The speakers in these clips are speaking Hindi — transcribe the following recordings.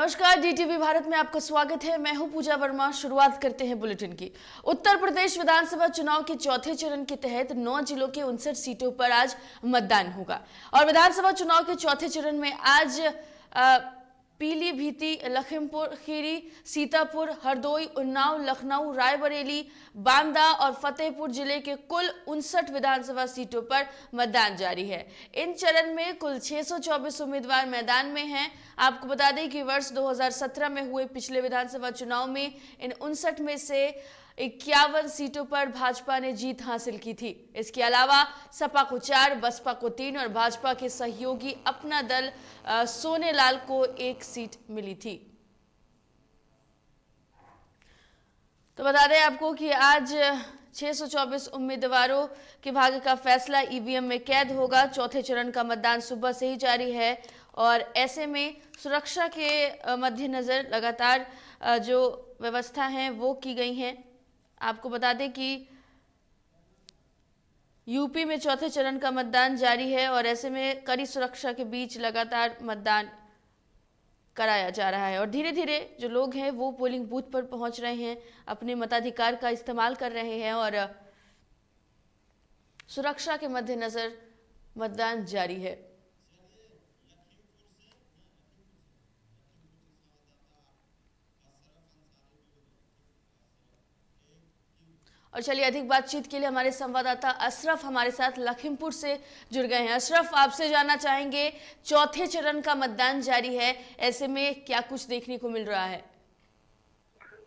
नमस्कार, डीटीवी भारत में आपका स्वागत है। मैं हूं पूजा वर्मा। शुरुआत करते हैं बुलेटिन की। उत्तर प्रदेश विधानसभा चुनाव के चौथे चरण के तहत 9 जिलों के 59 सीटों पर आज मतदान होगा और विधानसभा चुनाव के चौथे चरण में आज पीलीभीत, लखीमपुर खीरी, सीतापुर, हरदोई, उन्नाव, लखनऊ, रायबरेली, बांदा और फतेहपुर जिले के कुल 59 विधानसभा सीटों पर मतदान जारी है। इन चरण में कुल 624 उम्मीदवार मैदान में हैं। आपको बता दें कि वर्ष 2017 में हुए पिछले विधानसभा चुनाव में इन 59 में से 51 सीटों पर भाजपा ने जीत हासिल की थी। इसके अलावा सपा को 4, बसपा को 3 और भाजपा के सहयोगी अपना दल सोनेलाल को 1 सीट मिली थी। तो बता दें आपको कि आज 624 उम्मीदवारों के भाग्य का फैसला ईवीएम में कैद होगा। चौथे चरण का मतदान सुबह से ही जारी है और ऐसे में सुरक्षा के मद्देनजर लगातार जो व्यवस्था है वो की गई हैं। आपको बता दें कि यूपी में चौथे चरण का मतदान जारी है और ऐसे में कड़ी सुरक्षा के बीच लगातार मतदान कराया जा रहा है और धीरे धीरे जो लोग हैं वो पोलिंग बूथ पर पहुंच रहे हैं, अपने मताधिकार का इस्तेमाल कर रहे हैं और सुरक्षा के मद्देनजर मतदान जारी है। और चलिए अधिक बातचीत के लिए हमारे संवाददाता अशरफ हमारे साथ लखीमपुर से जुड़ गए हैं। अशरफ, आपसे जानना चाहेंगे, चौथे चरण का मतदान जारी है, ऐसे में क्या कुछ देखने को मिल रहा है?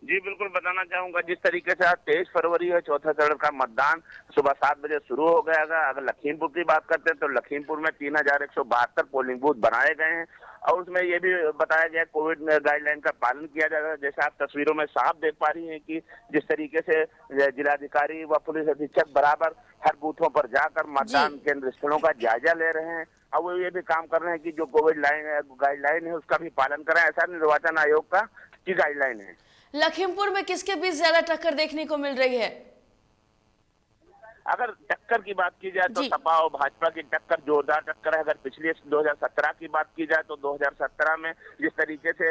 जी बिल्कुल बताना चाहूंगा, जिस तरीके से आज 23 फरवरी है, चौथा चरण का मतदान सुबह 7 बजे शुरू हो गया है। अगर लखीमपुर की बात करते हैं तो लखीमपुर में 3172 पोलिंग बूथ बनाए गए हैं और उसमें ये भी बताया गया कोविड गाइडलाइन का पालन किया जाएगा। जैसे आप तस्वीरों में साफ देख पा रही हैं कि जिस तरीके से जिलाधिकारी व पुलिस अधीक्षक बराबर हर बूथों पर जाकर मतदान केंद्र स्थलों का जायजा ले रहे हैं और वो ये भी काम कर रहे हैं कि जो कोविड गाइडलाइन है उसका भी पालन करें। ऐसा निर्वाचन आयोग का की गाइडलाइन है। लखीमपुर में किसके बीच ज्यादा टक्कर देखने को मिल रही है? अगर टक्कर की बात की जाए तो सपा और भाजपा की टक्कर जोरदार टक्कर है। अगर पिछले 2017 की बात की जाए तो 2017 में जिस तरीके से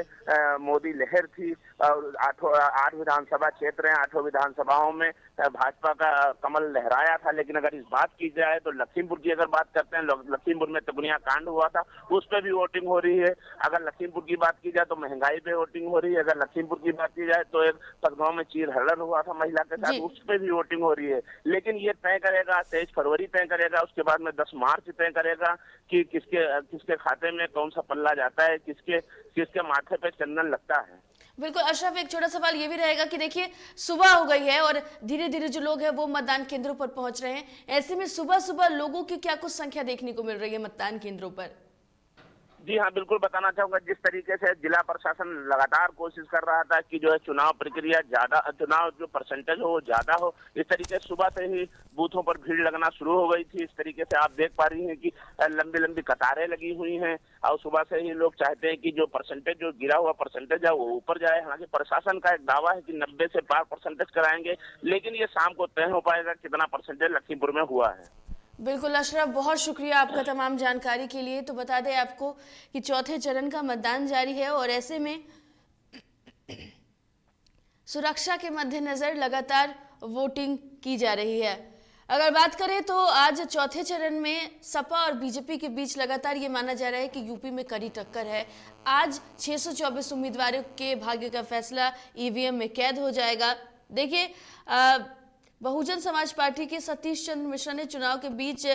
मोदी लहर थी और 8 विधानसभा क्षेत्र हैं, 8 विधानसभाओं में भाजपा का कमल लहराया था। लेकिन अगर इस बात की जाए तो लखीमपुर की अगर बात करते हैं, लखीमपुर में तगुनिया कांड हुआ था, उस पर भी वोटिंग हो रही है। अगर लखीमपुर की बात की जाए तो महंगाई पे वोटिंग हो रही है। अगर लखीमपुर की बात की जाए तो एक पगगांव में चीर हड़न हुआ था महिला के साथ, उस पर भी वोटिंग हो रही है। लेकिन ये तय करेगा 23 फरवरी तय करेगा, उसके बाद में 10 मार्च तय करेगा कि किसके खाते में कौन सा पल्ला जाता है, किसके माथे पे चंदन लगता है। बिल्कुल अशरफ, एक छोटा सवाल ये भी रहेगा कि देखिए सुबह हो गई है और धीरे धीरे जो लोग हैं वो मतदान केंद्रों पर पहुंच रहे हैं। ऐसे में सुबह सुबह लोगों की क्या कुछ संख्या देखने को मिल रही है मतदान केंद्रों पर? जी हाँ, बिल्कुल बताना चाहूंगा, जिस तरीके से जिला प्रशासन लगातार कोशिश कर रहा था कि जो है चुनाव प्रक्रिया चुनाव जो परसेंटेज हो वो ज्यादा हो, इस तरीके से सुबह से ही बूथों पर भीड़ लगना शुरू हो गई थी। इस तरीके से आप देख पा रही हैं कि लंबी लंबी कतारें लगी हुई हैं और सुबह से ही लोग चाहते हैं कि जो परसेंटेज, जो गिरा हुआ परसेंटेज है वो ऊपर जाए। हालांकि प्रशासन का एक दावा है कि 90 से पार परसेंटेज कराएंगे, लेकिन ये शाम को तय हो पाएगा कितना परसेंटेज लखीमपुर में हुआ है। बिल्कुल अशरफ, बहुत शुक्रिया आपका तमाम जानकारी के लिए। तो बता दें आपको कि चौथे चरण का मतदान जारी है और ऐसे में सुरक्षा के मद्देनजर लगातार वोटिंग की जा रही है। अगर बात करें तो आज चौथे चरण में सपा और बीजेपी के बीच लगातार ये माना जा रहा है कि यूपी में कड़ी टक्कर है। आज 624 उम्मीदवारों के भाग्य का फैसला ईवीएम में कैद हो जाएगा। देखिए बहुजन समाज पार्टी के सतीश चंद्र मिश्रा ने चुनाव के बीच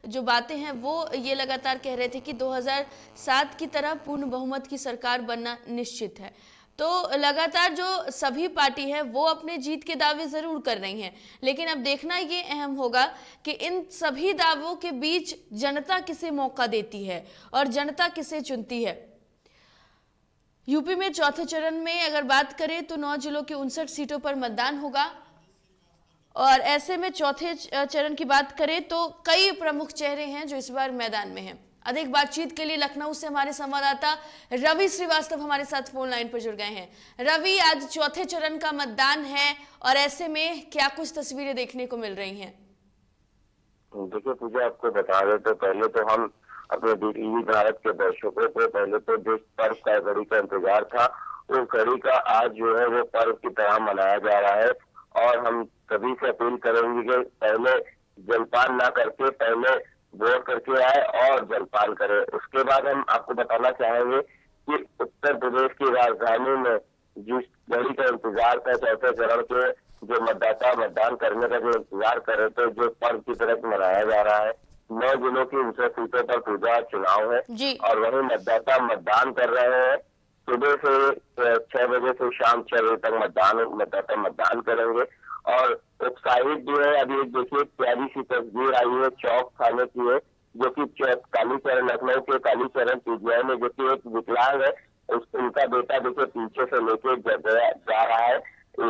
जो बातें हैं वो ये लगातार कह रहे थे कि 2007 की तरह पूर्ण बहुमत की सरकार बनना निश्चित है। तो लगातार जो सभी पार्टी है वो अपने जीत के दावे जरूर कर रही हैं, लेकिन अब देखना ये अहम होगा कि इन सभी दावों के बीच जनता किसे मौका देती है और जनता किसे चुनती है। यूपी में चौथे चरण में अगर बात करें तो 9 जिलों के 59 सीटों पर मतदान होगा और ऐसे में चौथे चरण की बात करें तो कई प्रमुख चेहरे हैं जो इस बार मैदान में हैं। अधिक बातचीत के लिए लखनऊ से हमारे संवाददाता रवि श्रीवास्तव हमारे साथ फोन लाइन पर जुड़ गए हैं। रवि, आज चौथे चरण का मतदान है और ऐसे में क्या कुछ तस्वीरें देखने को मिल रही हैं? देखिए पूजा, आपको बता देते, पहले तो हम अपने डीटीवी भारत के दर्शकों को पहले तो जिस पर्व का घड़ी का इंतजार था, उस घड़ी का आज जो है वो पर्व की तरह मनाया जा रहा है। और हम सभी से अपील करेंगे कि पहले जलपान ना करके पहले वोट करके आए और जलपान करें। उसके बाद हम आपको बताना चाहेंगे कि उत्तर प्रदेश की राजधानी में जिस घड़ी का इंतजार था, चौथे चरण के जो मतदाता मतदान करने का जो इंतजार कर रहे थे, जो पर्व की तरह मनाया जा रहा है। 9 जिलों की 59 सीटों पर पूजा चुनाव है जी। और वही मतदाता मतदान कर रहे हैं। सुबह से 6 बजे से शाम 6 बजे तक मतदाता मतदान करेंगे। और उत्साहित जो है, अभी एक देखिए प्यारी सी तस्वीर आई है चौक थाने की है, जो कि कालीचरण, लखनऊ के कालीचरण पीजीआई में जो कि एक विकलांग है, उनका बेटा देखिए पीछे से लेके जा रहा है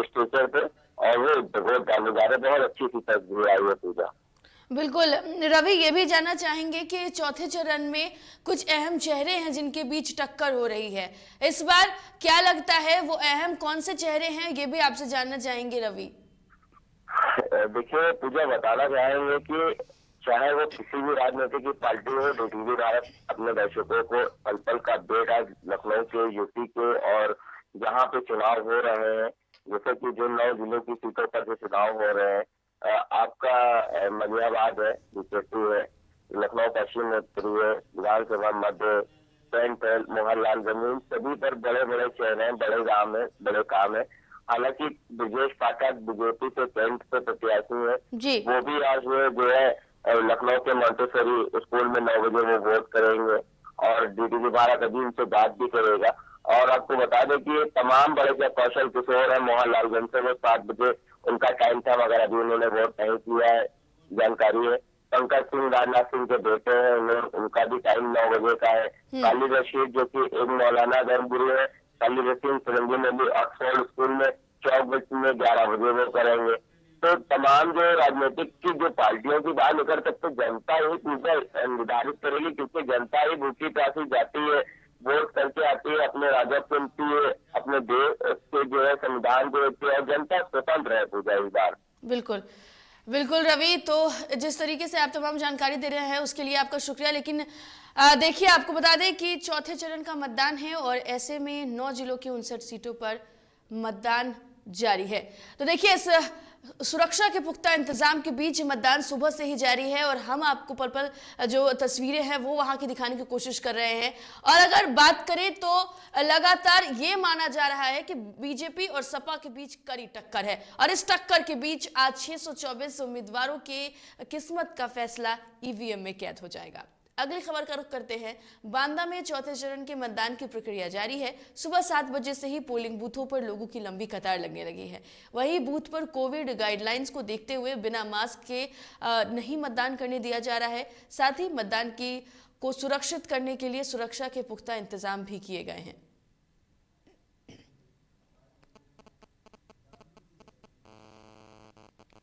स्टेशन पे और वो वोट डालने जा रहे। बहुत अच्छी सी तस्वीर आई है पूजा। बिल्कुल रवि, ये भी जानना चाहेंगे कि चौथे चरण में कुछ अहम चेहरे हैं जिनके बीच टक्कर हो रही है। इस बार क्या लगता है वो अहम कौन से चेहरे हैं, ये भी आपसे जानना चाहेंगे रवि। देखिए पूजा, बताना चाहेंगे कि चाहे वो किसी भी राजनीतिक पार्टी हो, डीटीवी भारत अपने दर्शकों को पल पल का अपडेट आज लखनऊ के, यूपी के और जहाँ पे चुनाव हो रहे हैं, जैसे कि जो 9 जिलों की सीटों पर जो चुनाव हो रहे हैं, आपका मलियाबाद है, बीकेपी है, लखनऊ पश्चिम उत्तरी है, विधानसभा मध्य, पेंट है, मोहनलाल जमीन, सभी पर बड़े बड़े चेहरे हैं, बड़े काम है, बड़े काम है। हालांकि ब्रजेश पाठक बीजेपी से पेंट पे प्रत्याशी है, वो भी आज जो है लखनऊ के मोंटेसरी स्कूल में 9 बजे वो वोट करेंगे और डीटीवी भारत अभी उनसे बात भी करेगा। और आपको बता दें कि तमाम बड़े जो कौशल किशोर है मोहनलालगंज से, वो 7 बजे उनका टाइम था, मगर अभी उन्होंने वोट नहीं किया है, जानकारी है। पंकज सिंह राजनाथ सिंह के बेटे हैं, उनका भी टाइम 9 बजे का है। काली रशीद जो कि एक मौलाना धर्मगुरु है, काली रशीद फिरंगी में भी ऑक्सफोर्ड स्कूल में चौक में 11 बजे वो करेंगे। तो तमाम जो राजनीतिक की जो पार्टियों की बात लेकर तक तो जनता ही पूरा निर्धारित करेगी, क्योंकि जनता ही भूखी प्यासी जाती है, वोट करके आती है, अपने राजा चुनती है, अपने देश के जो है संविधान को देखती है और जनता स्वतंत्र है पूजा इस बार। बिल्कुल बिल्कुल रवि, तो जिस तरीके से आप तमाम जानकारी दे रहे हैं उसके लिए आपका शुक्रिया। लेकिन देखिए, आपको बता दें कि चौथे चरण का मतदान है और ऐसे में 9 जिलों की 59 सीटों पर मतदान जारी है। तो देखिए, इस सुरक्षा के पुख्ता इंतजाम के बीच मतदान सुबह से ही जारी है और हम आपको पल पल जो तस्वीरें हैं वो वहां की दिखाने की कोशिश कर रहे हैं। और अगर बात करें तो लगातार ये माना जा रहा है कि बीजेपी और सपा के बीच कड़ी टक्कर है और इस टक्कर के बीच आज 624 उम्मीदवारों के किस्मत का फैसला ईवीएम में कैद हो जाएगा। अगली खबर का रुख करते हैं। बांदा में चौथे चरण के मतदान की प्रक्रिया जारी है। सुबह 7 बजे से ही पोलिंग बूथों पर लोगों की लंबी कतार लगने लगी है। वहीं बूथ पर कोविड गाइडलाइंस को देखते हुए बिना मास्क के नहीं मतदान करने दिया जा रहा है। साथ ही मतदान को सुरक्षित करने के लिए सुरक्षा के पुख्ता इंतजाम भी किए गए हैं।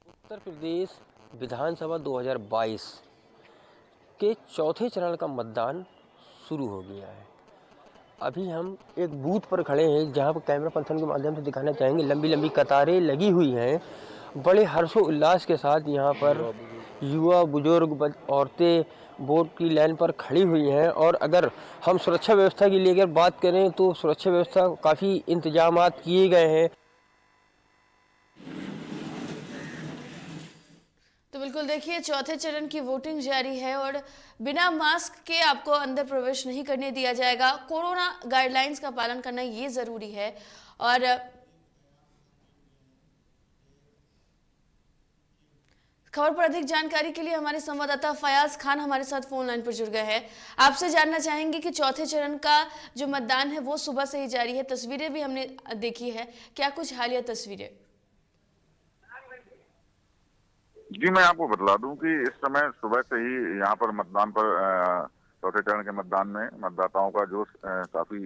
उत्तर प्रदेश विधानसभा 2022 के चौथे चरण का मतदान शुरू हो गया है। अभी हम एक बूथ पर खड़े हैं जहां पर कैमरा पंथन के माध्यम से दिखाना चाहेंगे, लंबी लंबी कतारें लगी हुई हैं। बड़े हर्षोल्लास के साथ यहां पर युवा, बुजुर्ग, औरतें वोट की लाइन पर खड़ी हुई हैं। और अगर हम सुरक्षा व्यवस्था की लेकर बात करें तो सुरक्षा व्यवस्था काफ़ी इंतजामात किए गए हैं। तो बिल्कुल देखिए, चौथे चरण की वोटिंग जारी है और बिना मास्क के आपको अंदर प्रवेश नहीं करने दिया जाएगा। कोरोना गाइडलाइंस का पालन करना ये जरूरी है। और खबर पर अधिक जानकारी के लिए हमारे संवाददाता फयाज खान हमारे साथ फोन लाइन पर जुड़ गए हैं। आपसे जानना चाहेंगे कि चौथे चरण का जो मतदान है वो सुबह से ही जारी है, तस्वीरें भी हमने देखी है, क्या कुछ हालिया तस्वीरें? जी, मैं आपको बतला दूं कि इस समय सुबह से ही यहाँ पर मतदान पर चौथे चरण के मतदान में मतदाताओं का जोश काफी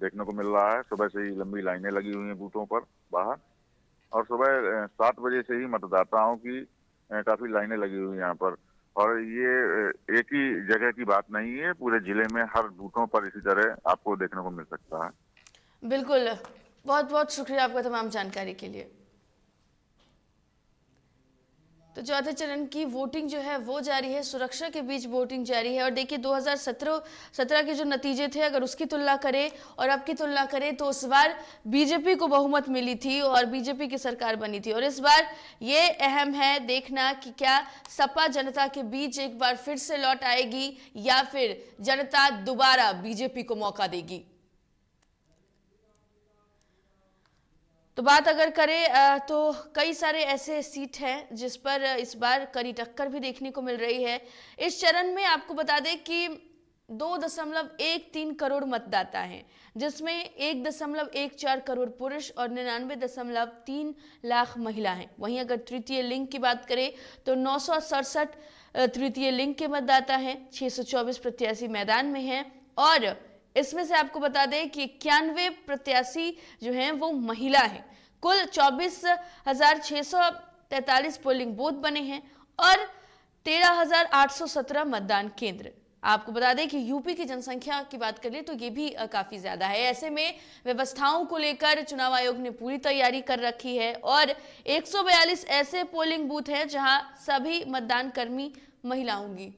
देखने को मिल रहा है। सुबह से ही लंबी लाइनें लगी हुई हैं बूथों पर बाहर और सुबह 7 बजे से ही मतदाताओं की काफी लाइनें लगी हुई हैं यहाँ पर। और ये एक ही जगह की बात नहीं है, पूरे जिले में हर बूथों पर इसी तरह आपको देखने को मिल सकता है। बिल्कुल, बहुत बहुत शुक्रिया आपका तमाम जानकारी के लिए। तो चौथे चरण की वोटिंग जो है वो जारी है, सुरक्षा के बीच वोटिंग जारी है। और देखिए 2017 के जो नतीजे थे, अगर उसकी तुलना करें और अब की तुलना करें तो उस बार बीजेपी को बहुमत मिली थी और बीजेपी की सरकार बनी थी। और इस बार ये अहम है देखना कि क्या सपा जनता के बीच एक बार फिर से लौट आएगी या फिर जनता दोबारा बीजेपी को मौका देगी। तो बात अगर करें तो कई सारे ऐसे सीट हैं जिस पर इस बार कड़ी टक्कर भी देखने को मिल रही है। इस चरण में आपको बता दें कि 2.13 करोड़ मतदाता हैं, जिसमें 1.14 करोड़ पुरुष और 99.3 लाख महिला हैं। वहीं अगर तृतीय लिंग की बात करें तो 967 तृतीय लिंग के मतदाता हैं, 624 प्रत्याशी मैदान में हैं और इसमें से आपको बता दें कि 91 प्रत्याशी जो हैं वो महिला हैं। कुल 24,643 पोलिंग बूथ बने हैं और 13,817 मतदान केंद्र। आपको बता दें कि यूपी की जनसंख्या की बात करें तो ये भी काफी ज्यादा है। ऐसे में व्यवस्थाओं को लेकर चुनाव आयोग ने पूरी तैयारी कर रखी है और 142 ऐसे पोलिंग बूथ हैं जहां सभी मतदान कर्मी महिला होंगी।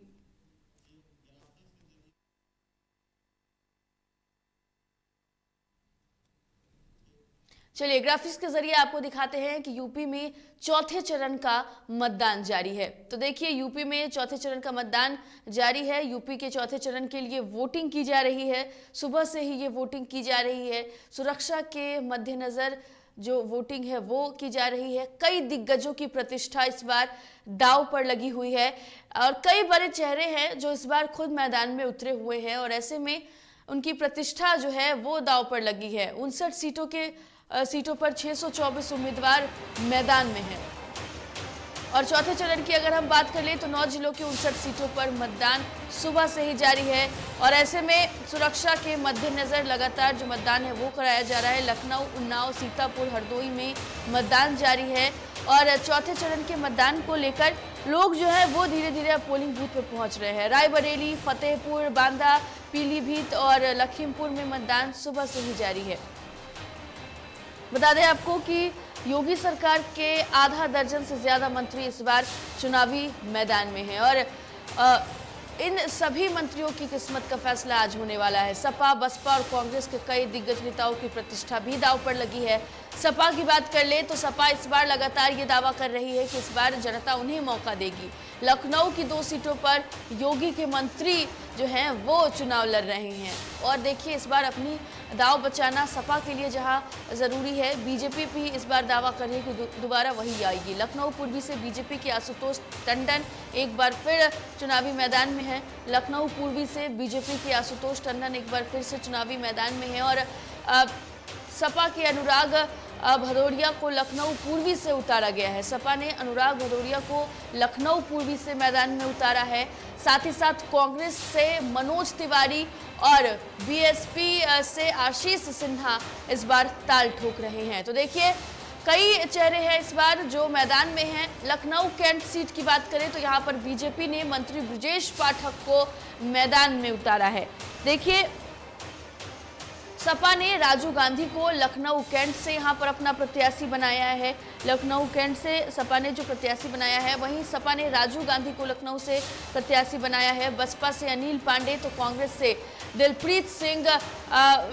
चलिए ग्राफिक्स के जरिए आपको दिखाते हैं कि यूपी में चौथे चरण का मतदान जारी है। तो देखिए यूपी में चौथे चरण का मतदान जारी है। यूपी के चौथे चरण के लिए वोटिंग की जा रही है। सुबह से ही ये वोटिंग की जा रही है। सुरक्षा के मद्देनजर जो वोटिंग है वो की जा रही है। कई दिग्गजों की प्रतिष्ठा इस बार दांव पर लगी हुई है और कई बड़े चेहरे हैं जो इस बार खुद मैदान में उतरे हुए हैं और ऐसे में उनकी प्रतिष्ठा जो है वो दांव पर लगी है। 59 सीटों पर 624 उम्मीदवार मैदान में हैं और चौथे चरण की अगर हम बात कर लें तो 9 जिलों की 59 सीटों पर मतदान सुबह से ही जारी है और ऐसे में सुरक्षा के मद्देनजर लगातार जो मतदान है वो कराया जा रहा है। लखनऊ, उन्नाव, सीतापुर, हरदोई में मतदान जारी है और चौथे चरण के मतदान को लेकर लोग जो है वो धीरे धीरे पोलिंग बूथ पर पहुंच रहे हैं। रायबरेली, फतेहपुर, बांदा, पीलीभीत और लखीमपुर में मतदान सुबह से ही जारी है। बता दें आपको कि योगी सरकार के आधा दर्जन से ज्यादा मंत्री इस बार चुनावी मैदान में हैं और इन सभी मंत्रियों की किस्मत का फैसला आज होने वाला है। सपा, बसपा और कांग्रेस के कई दिग्गज नेताओं की प्रतिष्ठा भी दांव पर लगी है। सपा की बात कर ले तो सपा इस बार लगातार ये दावा कर रही है कि इस बार जनता उन्हें मौका देगी। लखनऊ की 2 सीटों पर योगी के मंत्री जो हैं वो चुनाव लड़ रहे हैं और देखिए इस बार अपनी दाव बचाना सपा के लिए जहां जरूरी है, बीजेपी भी इस बार दावा कर रही है कि दोबारा वही आएगी। लखनऊ पूर्वी से बीजेपी के आशुतोष टंडन एक बार फिर चुनावी मैदान में है। लखनऊ पूर्वी से बीजेपी के आशुतोष टंडन एक बार फिर से चुनावी मैदान में है और सपा के अनुराग भदौरिया को लखनऊ पूर्वी से उतारा गया है। सपा ने अनुराग भदौरिया को लखनऊ पूर्वी से मैदान में उतारा है। साथ ही साथ कांग्रेस से मनोज तिवारी और बीएसपी से आशीष सिन्हा इस बार ताल ठोक रहे हैं। तो देखिए कई चेहरे हैं इस बार जो मैदान में हैं। लखनऊ कैंट सीट की बात करें तो यहाँ पर बीजेपी ने मंत्री ब्रजेश पाठक को मैदान में उतारा है। देखिए सपा ने राजू गांधी को लखनऊ कैंट से यहाँ पर अपना प्रत्याशी बनाया है। लखनऊ कैंट से सपा ने जो प्रत्याशी बनाया है, वहीं सपा ने राजू गांधी को लखनऊ से प्रत्याशी बनाया है। बसपा से अनिल पांडे तो कांग्रेस से दिलप्रीत सिंह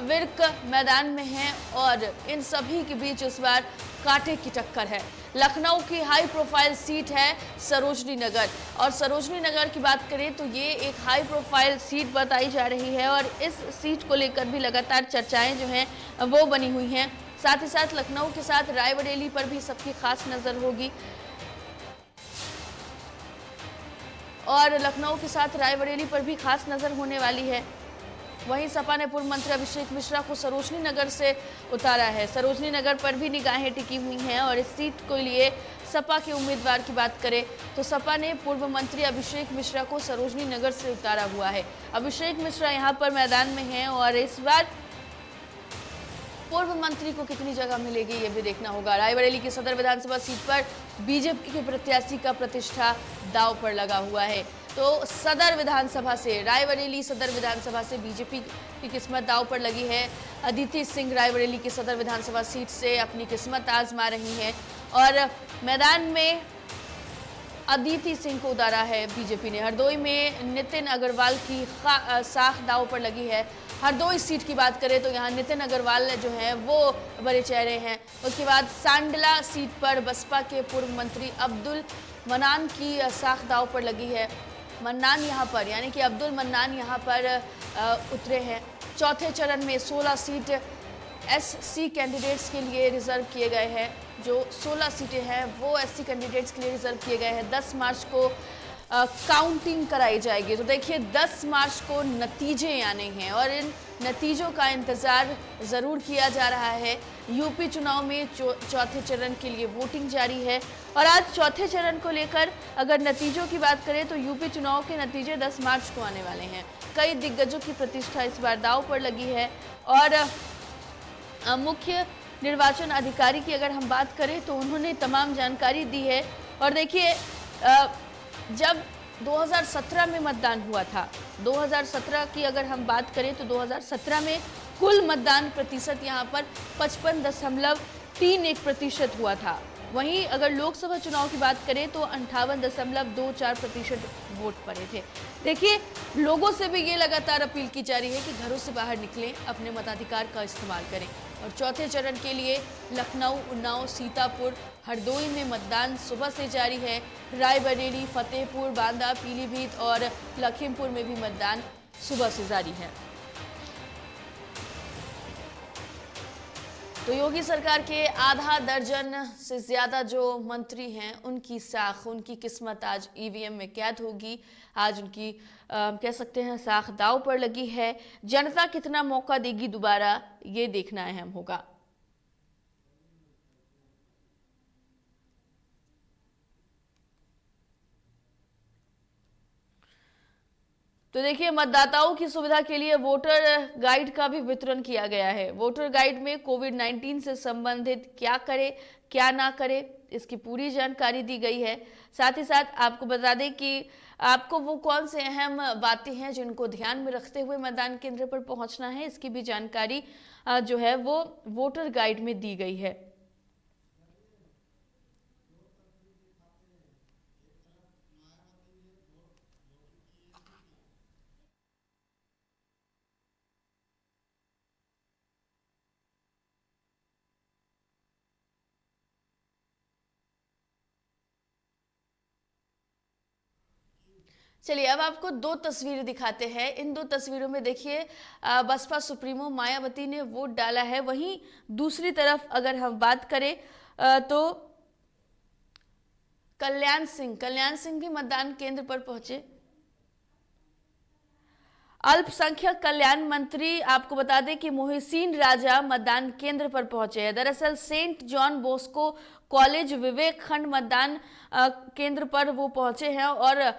विर्क मैदान में हैं और इन सभी के बीच इस बार कांटे की टक्कर है। लखनऊ की हाई प्रोफाइल सीट है सरोजनी नगर और सरोजनी नगर की बात करें तो ये एक हाई प्रोफाइल सीट बताई जा रही है और इस सीट को लेकर भी लगातार चर्चाएं जो हैं वो बनी हुई हैं। साथ ही साथ लखनऊ के साथ रायबरेली पर भी सबकी खास नजर होगी और लखनऊ के साथ रायबरेली पर भी खास नजर होने वाली है। वहीं सपा ने पूर्व मंत्री अभिषेक मिश्रा को सरोजनी नगर से उतारा है। सरोजनी नगर पर भी निगाहें टिकी हुई हैं और इस सीट के लिए सपा के उम्मीदवार की बात करें तो सपा ने पूर्व मंत्री अभिषेक मिश्रा को सरोजनी नगर से उतारा हुआ है। अभिषेक मिश्रा यहां पर मैदान में हैं और इस बार पूर्व मंत्री को कितनी जगह मिलेगी ये भी देखना होगा। रायबरेली की सदर विधानसभा सीट पर बीजेपी के प्रत्याशी का प्रतिष्ठा दांव पर लगा हुआ है। तो सदर विधानसभा से रायबरेली सदर विधानसभा से बीजेपी की किस्मत दांव पर लगी है। अदिति सिंह रायबरेली की सदर विधानसभा सीट से अपनी किस्मत आजमा रही हैं और मैदान में अदिति सिंह को उतारा है बीजेपी ने। हरदोई में नितिन अग्रवाल की साख दांव पर लगी है। हरदोई सीट की बात करें तो यहाँ नितिन अग्रवाल जो है वो बड़े चेहरे हैं। उसके बाद सांडला सीट पर बसपा के पूर्व मंत्री अब्दुल मन्नान की साख दांव पर लगी है। मन्नान यहाँ पर यानी कि अब्दुल मन्नान यहाँ पर उतरे हैं। चौथे चरण में 16 सीट एससी कैंडिडेट्स के लिए रिजर्व किए गए हैं। जो 16 सीटें हैं वो एससी कैंडिडेट्स के लिए रिजर्व किए गए हैं। 10 मार्च को काउंटिंग कराई जाएगी। तो देखिए 10 मार्च को नतीजे आने हैं और इन नतीजों का इंतज़ार ज़रूर किया जा रहा है। यूपी चुनाव में चौथे चरण के लिए वोटिंग जारी है और आज चौथे चरण को लेकर अगर नतीजों की बात करें तो यूपी चुनाव के नतीजे 10 मार्च को आने वाले हैं। कई दिग्गजों की प्रतिष्ठा इस बार दांव पर लगी है और मुख्य निर्वाचन अधिकारी की अगर हम बात करें तो उन्होंने तमाम जानकारी दी है। और देखिए जब 2017 में मतदान हुआ था, 2017 की अगर हम बात करें तो 2017 में कुल मतदान प्रतिशत यहाँ पर 55.31% हुआ था। वहीं अगर लोकसभा चुनाव की बात करें तो 58.24% वोट पड़े थे। देखिए लोगों से भी ये लगातार अपील की जा रही है कि घरों से बाहर निकलें, अपने मताधिकार का इस्तेमाल करें। और चौथे चरण के लिए लखनऊ, उन्नाव, सीतापुर, हरदोई में मतदान सुबह से जारी है। रायबरेली, फतेहपुर, बांदा, पीलीभीत और लखीमपुर में भी मतदान सुबह से जारी है। तो योगी सरकार के आधा दर्जन से ज्यादा जो मंत्री हैं उनकी साख, उनकी किस्मत आज ईवीएम में कैद होगी। आज उनकी कह सकते हैं साख दांव पर लगी है। जनता कितना मौका देगी दोबारा, ये देखना अहम होगा। तो देखिए मतदाताओं की सुविधा के लिए वोटर गाइड का भी वितरण किया गया है। वोटर गाइड में कोविड-19 से संबंधित क्या करे क्या ना करे इसकी पूरी जानकारी दी गई है। साथ ही साथ आपको बता दें कि आपको वो कौन से अहम बातें हैं जिनको ध्यान में रखते हुए मतदान केंद्र पर पहुंचना है, इसकी भी जानकारी जो है वो वोटर गाइड में दी गई है। चलिए अब आपको दो तस्वीरें दिखाते हैं। इन दो तस्वीरों में देखिए बसपा सुप्रीमो मायावती ने वोट डाला है। वहीं दूसरी तरफ अगर हम बात करें तो कल्याण सिंह भी मतदान केंद्र पर पहुंचे। अल्पसंख्यक कल्याण मंत्री आपको बता दें कि मोहसिन राजा मतदान केंद्र पर पहुंचे हैं। दरअसल सेंट जॉन बॉस्को कॉलेज विवेक खंड मतदान केंद्र पर वो पहुंचे हैं और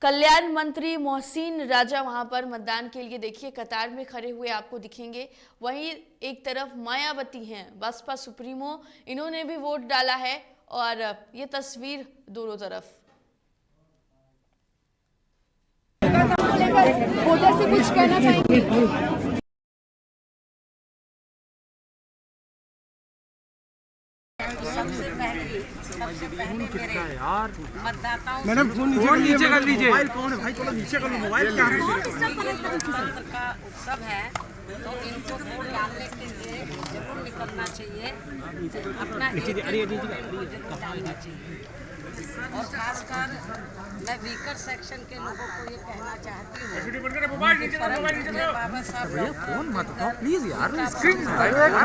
कल्याण मंत्री मोहसिन राजा वहां पर मतदान के लिए देखिए कतार में खड़े हुए आपको दिखेंगे। वहीं एक तरफ मायावती हैं बसपा सुप्रीमो, इन्होंने भी वोट डाला है और ये तस्वीर दोनों तरफ। वोटर से कुछ कहना चाहेंगे? सबसे पहले मेरे मतदाताओं मैडम फोन नीचे कर लीजिए। मोबाइल कौन है भाई, थोड़ा नीचे कर लो मोबाइल। क्या है लोकतंत्र का उत्सव है तो इनको वोट डालने के लिए जरूर निकलना चाहिए, अपना जरूर डालना चाहिए। और खासकर मैं वीकर सेक्शन के लोगों को ये कहना चाहती हूँ बाबा साहब प्लीज यार।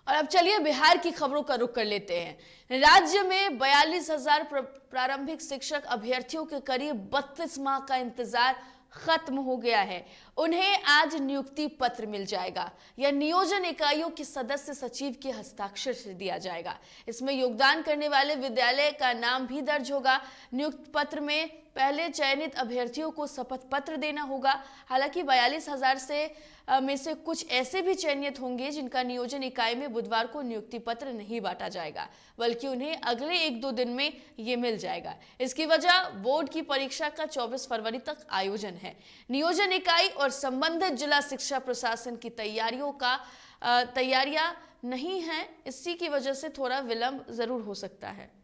और अब चलिए बिहार की खबरों का रुख कर लेते हैं। राज्य में 42,000 प्रारंभिक शिक्षक अभ्यर्थियों के करीब 32 माह का इंतजार खत्म हो गया है। उन्हें आज नियुक्ति पत्र मिल जाएगा। यह नियोजन इकाइयों के सदस्य सचिव के हस्ताक्षर से दिया जाएगा। इसमें योगदान करने वाले विद्यालय का नाम भी दर्ज होगा। नियुक्ति पत्र में पहले चयनित अभ्यर्थियों को शपथ पत्र देना होगा। हालांकि 42,000 में से कुछ ऐसे भी चयनित होंगे जिनका नियोजन इकाई में बुधवार को नियुक्ति पत्र नहीं बांटा जाएगा, बल्कि उन्हें अगले 1-2 दिन में ये मिल जाएगा। इसकी वजह बोर्ड की परीक्षा का 24 फरवरी तक आयोजन है। नियोजन इकाई और संबंधित जिला शिक्षा प्रशासन की तैयारियां नहीं हैं, इसी की वजह से थोड़ा विलंब जरूर हो सकता है।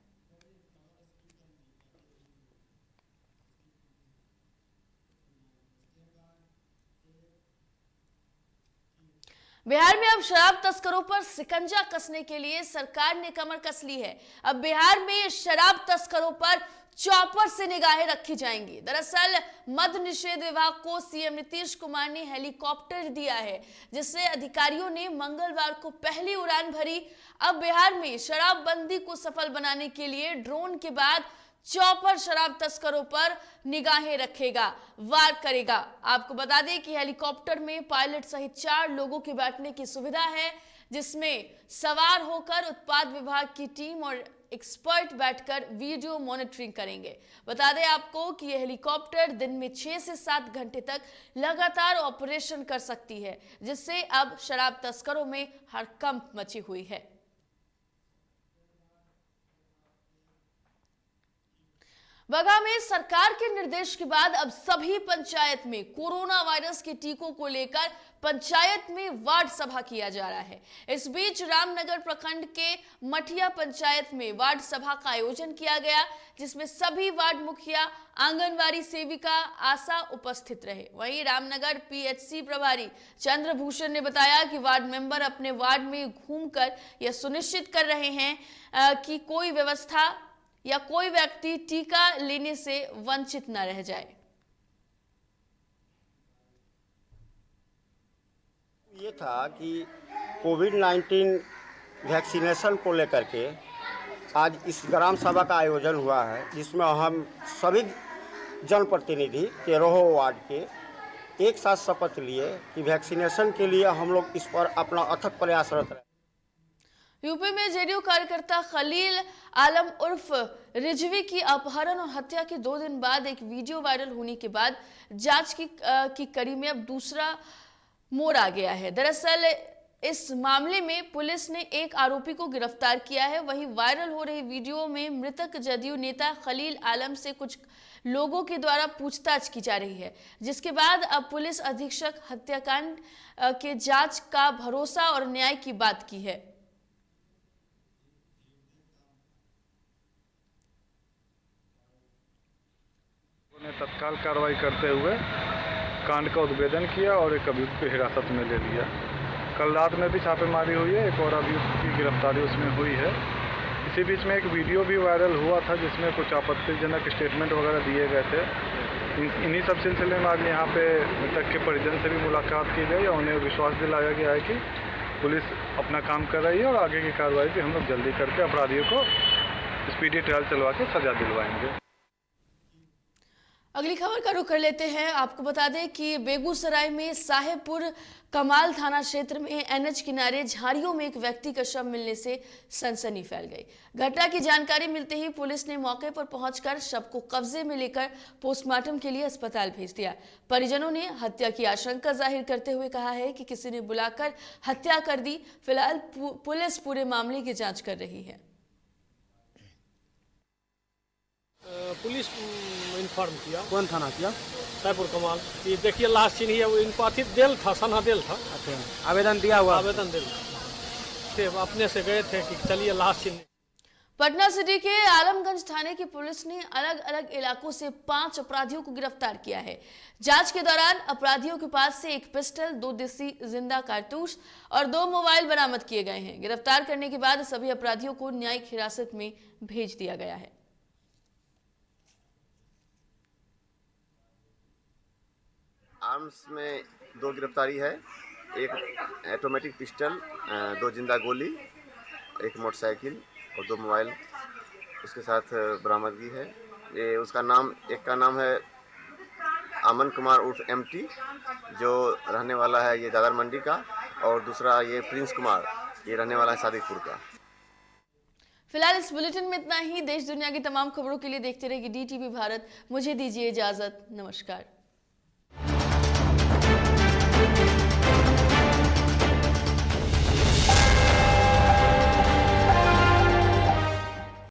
बिहार में अब शराब तस्करों पर शिकंजा कसने के लिए सरकार ने कमर कस ली है। अब बिहार में शराब तस्करों पर चॉपर से निगाहें रखी जाएंगी। दरअसल मद्य निषेध विभाग को सीएम नीतीश कुमार ने हेलीकॉप्टर दिया है, जिससे अधिकारियों ने मंगलवार को पहली उड़ान भरी। अब बिहार में शराबबंदी को सफल बनाने के लिए ड्रोन के बाद चॉपर शराब तस्करों पर निगाहें रखेगा, वार करेगा। आपको बता दें कि हेलीकॉप्टर में पायलट सहित 4 लोगों के बैठने की सुविधा है, जिसमें सवार होकर उत्पाद विभाग की टीम और एक्सपर्ट बैठकर वीडियो मॉनिटरिंग करेंगे। बता दें आपको कि यह हेलीकॉप्टर दिन में 6 से 7 घंटे तक लगातार ऑपरेशन कर सकती है, जिससे अब शराब तस्करों में हड़कंप मची हुई है। बगा में सरकार के निर्देश के बाद अब सभी पंचायत में कोरोना वायरस के टीकों को लेकर पंचायत में वार्ड सभा किया जा रहा है। इस बीच रामनगर प्रखंड के मठिया पंचायत में वार्ड सभा का आयोजन किया गया, जिसमें सभी वार्ड मुखिया, आंगनवाड़ी सेविका, आशा उपस्थित रहे। वहीं रामनगर पीएचसी प्रभारी चंद्रभूषण ने बताया कि वार्ड मेंबर अपने वार्ड में घूमकर यह सुनिश्चित कर रहे हैं कि कोई व्यवस्था या कोई व्यक्ति टीका लेने से वंचित न रह जाए। ये था कि कोविड-19 वैक्सीनेशन को लेकर के आज इस ग्राम सभा का आयोजन हुआ है, जिसमें हम सभी जनप्रतिनिधि 13 वार्ड के एक साथ शपथ लिए कि वैक्सीनेशन के लिए हम लोग इस पर अपना अथक प्रयासरत रहे। यूपी में जेडीयू कार्यकर्ता खलील आलम उर्फ रिजवी की अपहरण और हत्या के 2 दिन बाद एक वीडियो वायरल होने के बाद जांच की कड़ी में अब दूसरा मोड़ आ गया है। दरअसल इस मामले में पुलिस ने एक आरोपी को गिरफ्तार किया है। वहीं वायरल हो रही वीडियो में मृतक जदयू नेता खलील आलम से कुछ लोगों के द्वारा पूछताछ की जा रही है, जिसके बाद अब पुलिस अधीक्षक हत्याकांड के जांच का भरोसा और न्याय की बात की है। ने तत्काल कार्रवाई करते हुए कांड का उद्भेदन किया और एक अभियुक्त को हिरासत में ले लिया। कल रात में भी छापेमारी हुई है, एक और अभियुक्त की गिरफ्तारी उसमें हुई है। इसी बीच में एक वीडियो भी वायरल हुआ था, जिसमें कुछ आपत्तिजनक स्टेटमेंट वगैरह दिए गए थे। इन्हीं सब सिलसिले में आज यहाँ पे मृतक के परिजन से भी मुलाकात की गई और उन्हें विश्वास दिलाया गया है कि पुलिस अपना काम कर रही है और आगे की कार्रवाई भी हम लोग जल्दी करके अपराधियों को स्पीडी ट्रायल चलवा के सजा दिलवाएंगे। अगली खबर का रुख कर लेते हैं। आपको बता दें कि बेगूसराय में साहेबपुर कमाल थाना क्षेत्र में एनएच किनारे झाड़ियों में एक व्यक्ति का शव मिलने से सनसनी फैल गई। घटना की जानकारी मिलते ही पुलिस ने मौके पर पहुंचकर शव को कब्जे में लेकर पोस्टमार्टम के लिए अस्पताल भेज दिया। परिजनों ने हत्या की आशंका जाहिर करते हुए कहा है कि किसी ने बुलाकर हत्या कर दी। फिलहाल पुलिस पूरे मामले की जाँच कर रही है। पुलिस इन्फॉर्म किया। कौन थाना किया? साहेबपुर कमाल। ये देखिए लास्ट सीन ही है, वो इनको अथित देल था, सना देल था। अच्छा, आवेदन दिया हुआ? आवेदन दिल थे, अपने से गए थे कि चलिए लास्ट सीन। पटना सिटी के आलमगंज थाने की पुलिस ने अलग अलग इलाकों से 5 अपराधियों को गिरफ्तार किया है। जांच के दौरान अपराधियों के पास से एक पिस्टल, 2 देसी जिंदा कारतूस और 2 मोबाइल बरामद किए गए हैं। गिरफ्तार करने के बाद सभी अपराधियों को न्यायिक हिरासत में भेज दिया गया है। आर्म्स में 2 गिरफ्तारी है, एक ऑटोमेटिक पिस्टल, 2 जिंदा गोली, एक मोटरसाइकिल और 2 मोबाइल उसके साथ बरामदगी है। ये उसका नाम, एक का नाम है अमन कुमार उर्फ एमटी, जो रहने वाला है ये दादर मंडी का, और दूसरा ये प्रिंस कुमार, ये रहने वाला है सादिकपुर का। फिलहाल इस बुलेटिन में इतना ही। देश दुनिया की तमाम खबरों के लिए देखते रहिए DTV भारत। मुझे दीजिए इजाजत। नमस्कार।